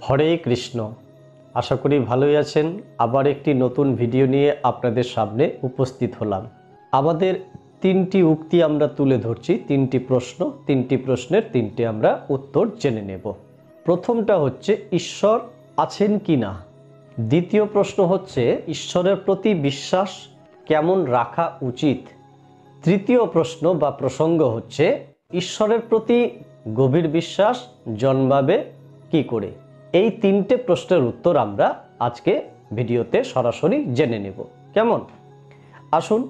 হরে কৃষ্ণ। আশা করি ভালোই আছেন। আবার একটি নতুন ভিডিও নিয়ে আপনাদের সামনে উপস্থিত হলাম। আমাদের তিনটি উক্তি আমরা তুলে ধরছি, তিনটি প্রশ্নের তিনটি আমরা উত্তর জেনে নেব। প্রথমটা হচ্ছে ঈশ্বর আছেন কি না। দ্বিতীয় প্রশ্ন হচ্ছে ঈশ্বরের প্রতি বিশ্বাস কেমন রাখা উচিত। তৃতীয় প্রশ্ন বা প্রসঙ্গ হচ্ছে ঈশ্বরের প্রতি গভীর বিশ্বাস জন্মাবে কি করে। এই তিনটে প্রশ্নের উত্তর আমরা আজকে ভিডিওতে সরাসরি জেনে নেব। কেমন? আসুন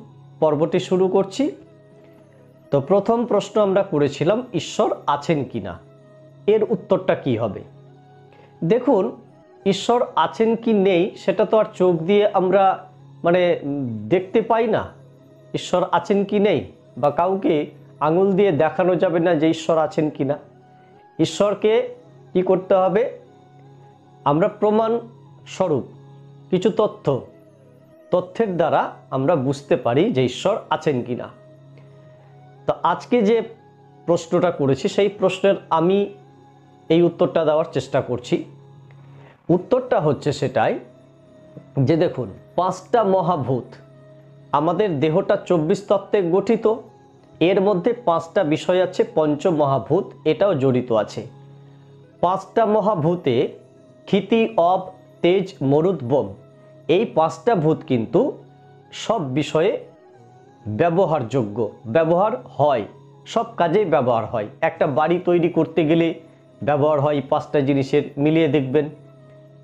পর্বটি শুরু করছি। তো প্রথম প্রশ্ন আমরা করেছিলাম ঈশ্বর আছেন কিনা, এর উত্তরটা কি হবে। দেখুন, ঈশ্বর আছেন কি নেই সেটা তো আর চোখ দিয়ে আমরা দেখতে পাই না। ঈশ্বর আছেন কি নেই বা কাউকে আঙুল দিয়ে দেখানো যাবে না যে ঈশ্বর আছেন কিনা। ঈশ্বরকে কি করতে হবে, আমরা প্রমাণ স্বরূপ কিছু তথ্যের দ্বারা আমরা বুঝতে পারি যে ঈশ্বর আছেন কিনা। তো আজকে যে প্রশ্নটা করেছি সেই প্রশ্নের আমি এই উত্তরটা দেওয়ার চেষ্টা করছি। উত্তরটা হচ্ছে সেটাই যে দেখুন, পাঁচটা মহাভূত, আমাদের দেহটা 24 তত্ত্বে গঠিত। এর মধ্যে পাঁচটা বিষয় আছে, পঞ্চমহাভূত এটাও জড়িত আছে। পাঁচটা মহাভূতে ক্ষিতি, অব, তেজ, মরুত, বোম, এই পাঁচটা ভূত কিন্তু সব বিষয়ে ব্যবহারযোগ্য, ব্যবহার হয়, সব কাজেই ব্যবহার হয়। একটা বাড়ি তৈরি করতে গেলে ব্যবহার হয় পাঁচটা জিনিসের, মিলিয়ে দেখবেন।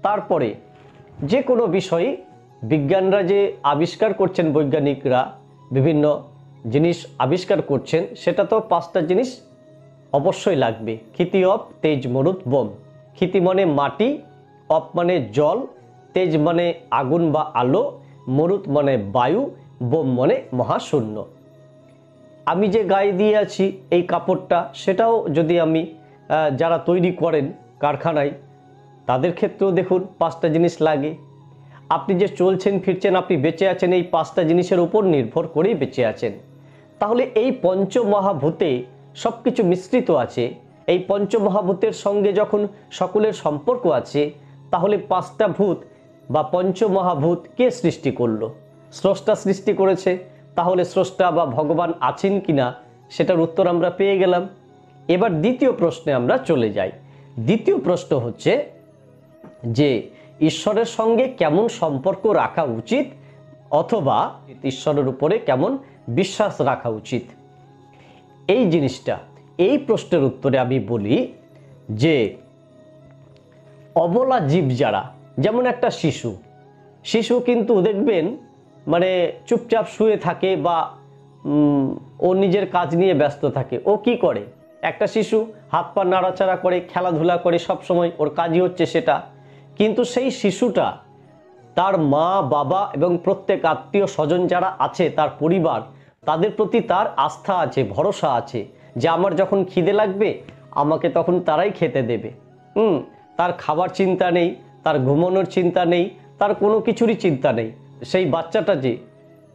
তারপরে যে কোনো বিষয়ে বিজ্ঞানরা যে আবিষ্কার করছেন, বৈজ্ঞানিকরা বিভিন্ন জিনিস আবিষ্কার করছেন, সেটা তো পাঁচটা জিনিস অবশ্যই লাগবে। ক্ষিতি, অব, তেজ, মরুত, বোম। ক্ষিতি মানে মাটি, অপ মানে জল, তেজ মানে আগুন বা আলো, মরুত মানে বায়ু, বোম মানে মহাশূন্য। আমি যে গায়ে দিয়ে আছি এই কাপড়টা, সেটাও যদি আমি যারা তৈরি করেন কারখানায়, তাদের ক্ষেত্রেও দেখুন পাঁচটা জিনিস লাগে। আপনি যে চলছেন ফিরছেন, আপনি বেঁচে আছেন এই পাঁচটা জিনিসের উপর নির্ভর করেই বেঁচে আছেন। তাহলে এই পঞ্চমহাভূতে সব কিছু মিশ্রিত আছে। এই পঞ্চমহাভূতের সঙ্গে যখন সকলের সম্পর্ক আছে, তাহলে পাঁচটা ভূত বা পঞ্চমহাভূত কে সৃষ্টি করলো? স্রষ্টা সৃষ্টি করেছে। তাহলে স্রষ্টা বা ভগবান আছেন কিনা সেটার উত্তর আমরা পেয়ে গেলাম। এবার দ্বিতীয় প্রশ্নে আমরা চলে যাই। দ্বিতীয় প্রশ্ন হচ্ছে যে ঈশ্বরের সঙ্গে কেমন সম্পর্ক রাখা উচিত, অথবা ঈশ্বরের উপরে কেমন বিশ্বাস রাখা উচিত। এই জিনিসটা, এই প্রশ্নের উত্তরে আমি বলি যে অবলা জীব যারা, যেমন একটা শিশু কিন্তু দেখবেন চুপচাপ শুয়ে থাকে বা ও নিজের কাজ নিয়ে ব্যস্ত থাকে। ও কি করে? একটা শিশু হাত পা নাড়াচাড়া করে, খেলাধুলা করে, সব সময় ওর কাজই হচ্ছে সেটা। কিন্তু সেই শিশুটা তার মা বাবা এবং প্রত্যেক আত্মীয় স্বজন যারা আছে, তার পরিবার, তাদের প্রতি তার আস্থা আছে, ভরসা আছে যে আমার যখন খিদে লাগবে আমাকে তখন তারাই খেতে দেবে। তার খাবার চিন্তা নেই, তার ঘুমানোর চিন্তা নেই, তার কোনো কিছুরই চিন্তা নেই। সেই বাচ্চাটা যে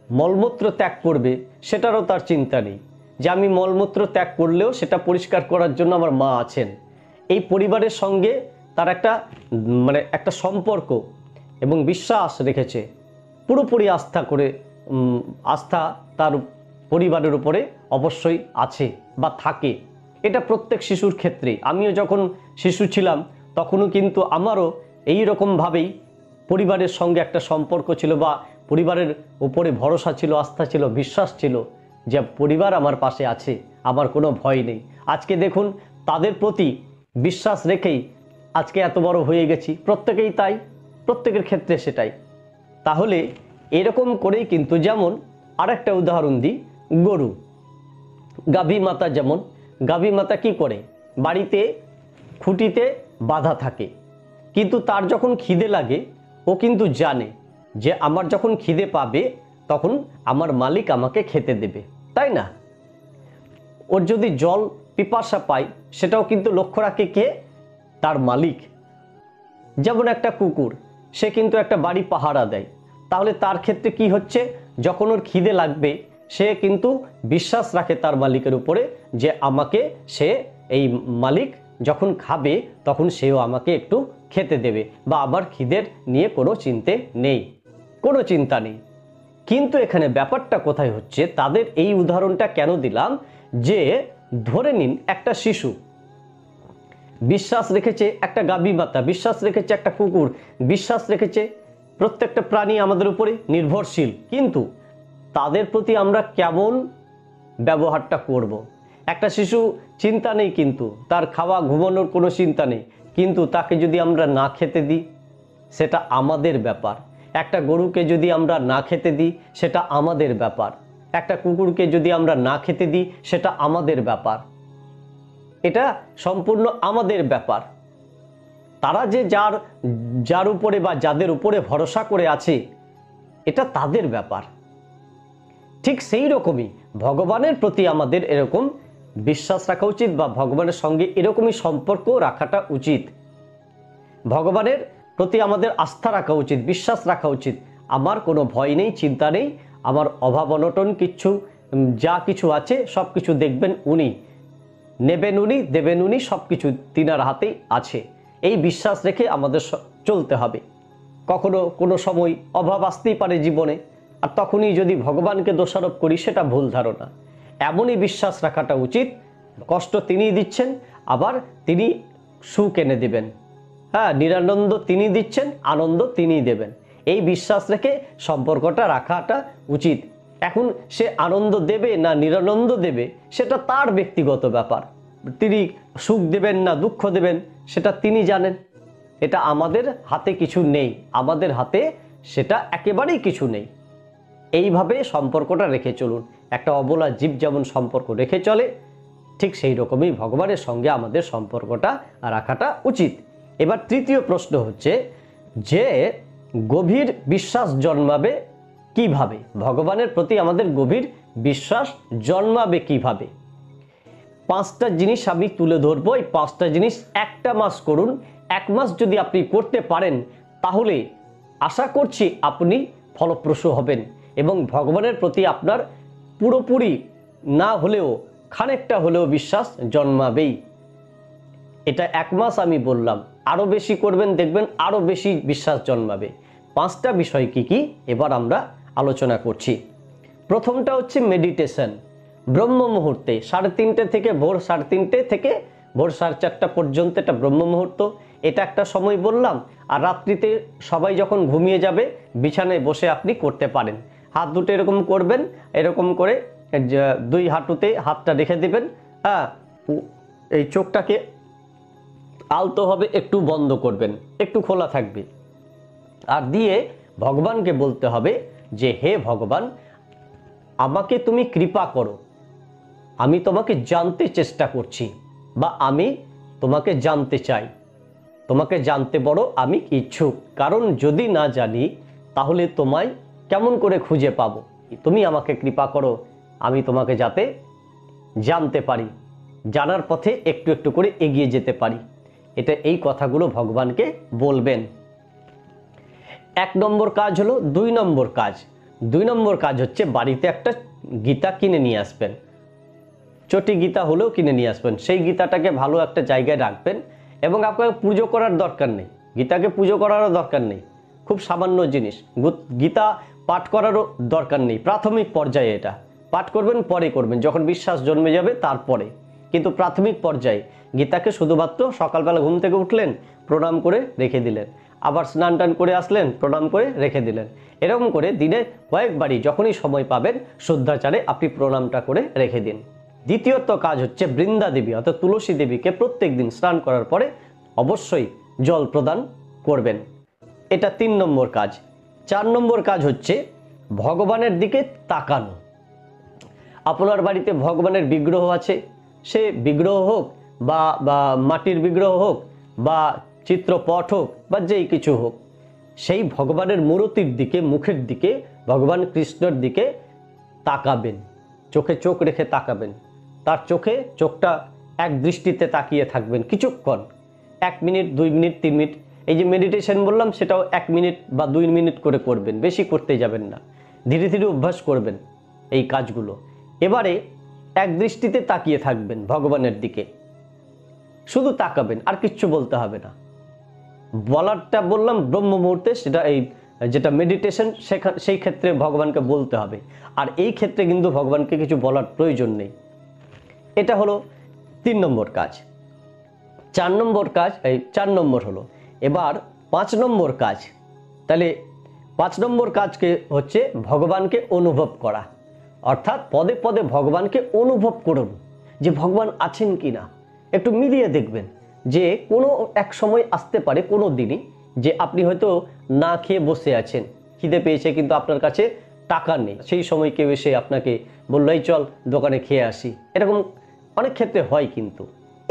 মলমূত্র ত্যাগ করবে সেটারও তার চিন্তা নেই, যে আমি মলমূত্র ত্যাগ করলেও সেটা পরিষ্কার করার জন্য আমার মা আছেন। এই পরিবারের সঙ্গে তার একটা সম্পর্ক এবং বিশ্বাস রেখেছে, পুরোপুরি আস্থা তার পরিবারের উপরে অবশ্যই আছে বা থাকে। এটা প্রত্যেক শিশুর ক্ষেত্রে। আমিও যখন শিশু ছিলাম তখনও কিন্তু আমারও এই রকমভাবেই পরিবারের সঙ্গে একটা সম্পর্ক ছিল, বা পরিবারের উপরে ভরসা ছিল, আস্থা ছিল, বিশ্বাস ছিল যে পরিবার আমার পাশে আছে, আমার কোনো ভয় নেই। আজকে দেখুন, তাদের প্রতি বিশ্বাস রেখেই আজকে এত বড় হয়ে গেছি। প্রত্যেকেই তাই, প্রত্যেকের ক্ষেত্রে সেটাই। তাহলে এরকম করেই কিন্তু, যেমন আরেকটা উদাহরণ দিই, গরু, গাভী মাতা, যেমন গাভী মাতা কি করে? বাড়িতে খুঁটিতে বাঁধা থাকে, কিন্তু তার যখন খিদে লাগে ও কিন্তু জানে যে আমার যখন খিদে পাবে তখন আমার মালিক আমাকে খেতে দেবে, তাই না? ওর যদি জল পিপাসা পায় সেটাও কিন্তু লক্ষ্য রাখে কে? তার মালিক। যেমন একটা কুকুর, সে কিন্তু একটা বাড়ি পাহারা দেয়। তাহলে তার ক্ষেত্রে কি হচ্ছে? যখন ওর খিদে লাগবে সে কিন্তু বিশ্বাস রাখে তার মালিকের উপরে যে আমাকে এই মালিক যখন খাবে তখন সেও আমাকে একটু খেতে দেবে, বা আবার খিদের নিয়ে কোনো চিন্তা নেই। কিন্তু এখানে ব্যাপারটা কোথায় হচ্ছে, তাদের এই উদাহরণটা কেন দিলাম, যে ধরে নিন একটা শিশু বিশ্বাস রেখেছে একটা গাভী মাতা, বিশ্বাস রেখেছে একটা কুকুর, বিশ্বাস রেখেছে প্রত্যেকটা প্রাণী আমাদের উপরে নির্ভরশীল, কিন্তু তাদের প্রতি আমরা কেমন ব্যবহারটা করব। একটা শিশু চিন্তা নেই, কিন্তু তার খাওয়া ঘুমানোর কোনো চিন্তা নেই, কিন্তু তাকে যদি আমরা না খেতে দিই সেটা আমাদের ব্যাপার। একটা গরুকে যদি আমরা না খেতে দিই সেটা আমাদের ব্যাপার। একটা কুকুরকে যদি আমরা না খেতে দিই সেটা আমাদের ব্যাপার। এটা সম্পূর্ণ আমাদের ব্যাপার। তারা যে যার উপরে বা যাদের উপরে ভরসা করে আছে এটা তাদের ব্যাপার। ঠিক সেই রকমই ভগবানের প্রতি আমাদের এরকম বিশ্বাস রাখা উচিত, বা ভগবানের সঙ্গে এরকমই সম্পর্ক রাখাটা উচিত। ভগবানের প্রতি আমাদের আস্থা রাখা উচিত, বিশ্বাস রাখা উচিত। আমার কোনো ভয় নেই, চিন্তা নেই, আমার অভাব অনটন যা কিছু আছে সব কিছু দেখবেন উনি, নেবেন উনি, দেবেন উনি, সব কিছু তিনার হাতেই আছে। এই বিশ্বাস রেখে আমাদের চলতে হবে। কখনো কোনো সময় অভাব আসতেই পারে জীবনে, আর তখনই যদি ভগবানকে দোষারোপ করি সেটা ভুল ধারণা। এমনই বিশ্বাস রাখাটা উচিত, কষ্ট তিনিই দিচ্ছেন, আবার তিনি সুখ এনে দেবেন। হ্যাঁ, নিরানন্দ তিনি দিচ্ছেন, আনন্দ তিনিই দেবেন। এই বিশ্বাস রেখে সম্পর্কটা রাখাটা উচিত। এখন সে আনন্দ দেবে না নিরানন্দ দেবে সেটা তার ব্যক্তিগত ব্যাপার। তিনি সুখ দেবেন না দুঃখ দেবেন সেটা তিনি জানেন। এটা আমাদের হাতে কিছু নেই, আমাদের হাতে সেটা একেবারেই কিছু নেই। এইভাবে সম্পর্কটা রেখে চলুন। একটা অবলা জীব যেমন সম্পর্ক রেখে চলে, ঠিক সেই রকমই ভগবানের সঙ্গে আমাদের সম্পর্কটা রাখাটা উচিত। এবার তৃতীয় প্রশ্ন হচ্ছে যে গভীর বিশ্বাস জন্মাবে কিভাবে? ভগবানের প্রতি আমাদের গভীর বিশ্বাস জন্মাবে কিভাবে? 5টা জিনিস আমি তুলে ধরবো। এই 5টা জিনিস একটা মাস করুন। 1 মাস যদি আপনি করতে পারেন তাহলে আশা করছি আপনি ফলপ্রসূ হবেন এবং ভগবানের প্রতি আপনার পুরোপুরি না হলেও খানিকটা হলেও বিশ্বাস জন্মাবেই। এটা 1 মাস আমি বললাম, আরো বেশি করবেন দেখবেন আরো বেশি বিশ্বাস জন্মাবে। 5টা বিষয় কি কি এবার আমরা আলোচনা করছি। প্রথমটা হচ্ছে মেডিটেশন। ব্রহ্ম মুহূর্তে 3:30 থেকে ভোর 3:30 থেকে ভোর 4:30 পর্যন্ত এটা ব্রহ্ম মুহূর্ত। এটা একটা সময় বললাম। আর রাত্রিতে সবাই যখন ঘুমিয়ে যাবে বিছানায় বসে আপনি করতে পারেন। হাত দুটো এরকম করবেন, এরকম করে 2 হাঁটুতে হাতটা রেখে দিবেন। হ্যাঁ, এই চোখটাকে আলতো হবে একটু বন্ধ করবেন, একটু খোলা থাকবে। আর দিয়ে ভগবানকে বলতে হবে যে হে ভগবান, আমাকে তুমি কৃপা করো, আমি তোমাকে জানতে চেষ্টা করছি, বা আমি তোমাকে জানতে চাই, তোমাকে জানতে বড় আমি ইচ্ছুক। কারণ যদি না জানি তাহলে তোমায় কেমন করে খুঁজে পাবো? তুমি আমাকে কৃপা করো, আমি তোমাকে যাতে জানতে পারি, জানার পথে একটু একটু করে এগিয়ে যেতে পারি। এই কথাগুলো ভগবানকে বলবেন। 1 নম্বর কাজ হলো। 2 নম্বর কাজ হচ্ছে বাড়িতে একটা গীতা কিনে নিয়ে আসবেন। চটি গীতা হলেও কিনে নিয়ে আসবেন। সেই গীতাটাকে ভালো একটা জায়গায় রাখবেন এবং আপনাকে পুজো করার দরকার নেই, গীতাকে পুজো করারও দরকার নেই। খুব সামান্য জিনিস, গীতা পাঠ করারও দরকার নেই। প্রাথমিক পর্যায়ে এটা পাঠ করবেন, পরে করবেন যখন বিশ্বাস জন্মে যাবে তারপরে। কিন্তু প্রাথমিক পর্যায়ে গীতাকে শুধুমাত্র সকালবেলা ঘুম থেকে উঠলেন, প্রণাম করে রেখে দিলেন, আবার স্নান টান করে আসলেন, প্রণাম করে রেখে দিলেন। এরকম করে দিনে কয়েকবারই যখনই সময় পাবেন শুদ্ধাচারে আপনি প্রণামটা করে রেখে দিন। দ্বিতীয়ত কাজ হচ্ছে বৃন্দা দেবী অর্থাৎ তুলসী দেবীকে প্রত্যেক দিন স্নান করার পরে অবশ্যই জল প্রদান করবেন। এটা 3 নম্বর কাজ। 4 নম্বর কাজ হচ্ছে ভগবানের দিকে তাকানো। আপনার বাড়িতে ভগবানের বিগ্রহ আছে, সে বিগ্রহ হোক বা মাটির বিগ্রহ হোক বা চিত্রপট হোক বা যেই কিছু হোক, সেই ভগবানের মূর্তির দিকে, মুখের দিকে, ভগবান কৃষ্ণের দিকে তাকাবেন, চোখে চোখ রেখে তাকাবেন। তার চোখটা এক দৃষ্টিতে তাকিয়ে থাকবেন কিছুক্ষণ, 1 মিনিট, 2 মিনিট, 3 মিনিট। এই যে মেডিটেশন বললাম সেটাও 1 মিনিট বা 2 মিনিট করে করবেন, বেশি করতে যাবেন না। ধীরে ধীরে অভ্যাস করবেন এই কাজগুলো। এবারে এক দৃষ্টিতে তাকিয়ে থাকবেন ভগবানের দিকে। শুধু তাকাবেন, আর কিচ্ছু বলতে হবে না। বলারটা বললাম ব্রহ্ম মুহূর্তে, সেটা এই যেটা মেডিটেশন, সেই ক্ষেত্রে ভগবানকে বলতে হবে, আর এই ক্ষেত্রে কিন্তু ভগবানকে কিছু বলার প্রয়োজন নেই। এটা হলো 3 নম্বর কাজ। 4 নম্বর কাজ, এই 4 নম্বর হলো। এবার 5 নম্বর কাজ। তাহলে 5 নম্বর কাজকে হচ্ছে ভগবানকে অনুভব করা, অর্থাৎ পদে পদে ভগবানকে অনুভব করুন যে ভগবান আছেন কি না। একটু মিলিয়ে দেখবেন যে কোনো এক সময় আসতে পারে, কোনো দিনই, যে আপনি হয়তো না খেয়ে বসে আছেন, খিদে পেয়েছে কিন্তু আপনার কাছে টাকা নেই। সেই সময় কেউ এসে আপনাকে বললো এই চল দোকানে খেয়ে আসি, এরকম অনেক ক্ষেত্রে হয়। কিন্তু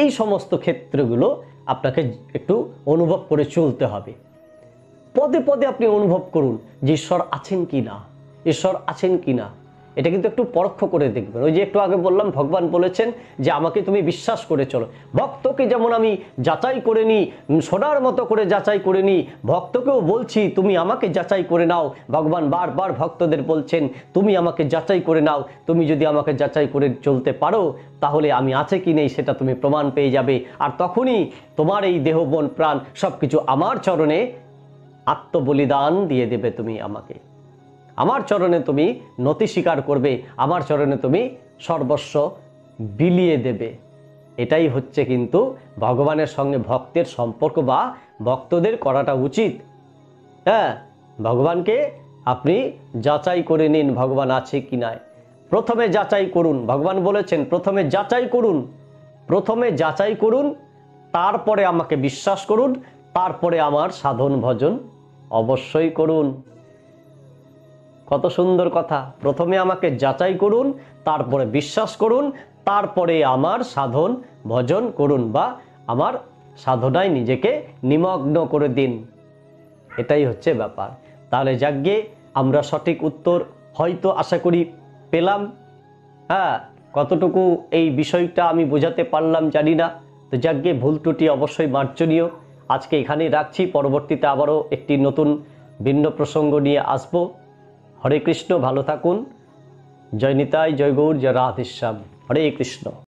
এই সমস্ত ক্ষেত্রগুলো আপনাকে একটু অনুভব করে চলতে হবে। পদে পদে আপনি অনুভব করুন যে ঈশ্বর আছেন কি না, ঈশ্বর আছেন কি না। এটা কিন্তু একটু পরোক্ষ করে দেখবেন। ওই যে একটু আগে বললাম, ভগবান বলেছেন যে আমাকে তুমি বিশ্বাস করে চলো। ভক্তকে যেমন আমি যাচাই করে নিই, সোনার মতো করে যাচাই করে নিই, ভক্তকেও বলছি তুমি আমাকে যাচাই করে নাও। ভগবান বারবার ভক্তদের বলছেন তুমি আমাকে যাচাই করে নাও, তুমি যদি আমাকে যাচাই করে চলতে পারো তাহলে আমি আছে কি নেই সেটা তুমি প্রমাণ পেয়ে যাবে। আর তখনই তোমার এই দেহ মন প্রাণ সব কিছু আমার চরণে আত্মবলিদান দিয়ে দেবে। তুমি আমাকে, আমার চরণে তুমি নতি স্বীকার করবে, আমার চরণে তুমি সর্বস্ব বিলিয়ে দেবে। এটাই হচ্ছে কিন্তু ভগবানের সঙ্গে ভক্তের সম্পর্ক, বা ভক্তদের করাটা উচিত। হ্যাঁ, ভগবানকে আপনি যাচাই করে নিন ভগবান আছে কি না। প্রথমে যাচাই করুন, ভগবান বলেছেন প্রথমে যাচাই করুন, প্রথমে যাচাই করুন, তারপরে আমাকে বিশ্বাস করুন, তারপরে আমার সাধন ভজন অবশ্যই করুন। কত সুন্দর কথা। প্রথমে আমাকে যাচাই করুন, তারপরে বিশ্বাস করুন, তারপরে আমার সাধন ভজন করুন, বা আমার সাধনায় নিজেকে নিমগ্ন করে দিন। এটাই হচ্ছে ব্যাপার। তাহলে যাজ্ঞে আমরা সঠিক উত্তর হয়তো আশা করি পেলাম। হ্যাঁ, কতটুকু এই বিষয়টা আমি বোঝাতে পারলাম জানি না। তো যাজ্ঞে ভুল ত্রুটি অবশ্যই মার্জনীয়। আজকে এখানেই রাখছি, পরবর্তীতে আবারও একটি নতুন ভিন্ন প্রসঙ্গ নিয়ে আসবো। হরে কৃষ্ণ, ভালো থাকুন। জয় নিতাই, জয় গৌর, জয় রাধেশ্যাম। হরে কৃষ্ণ।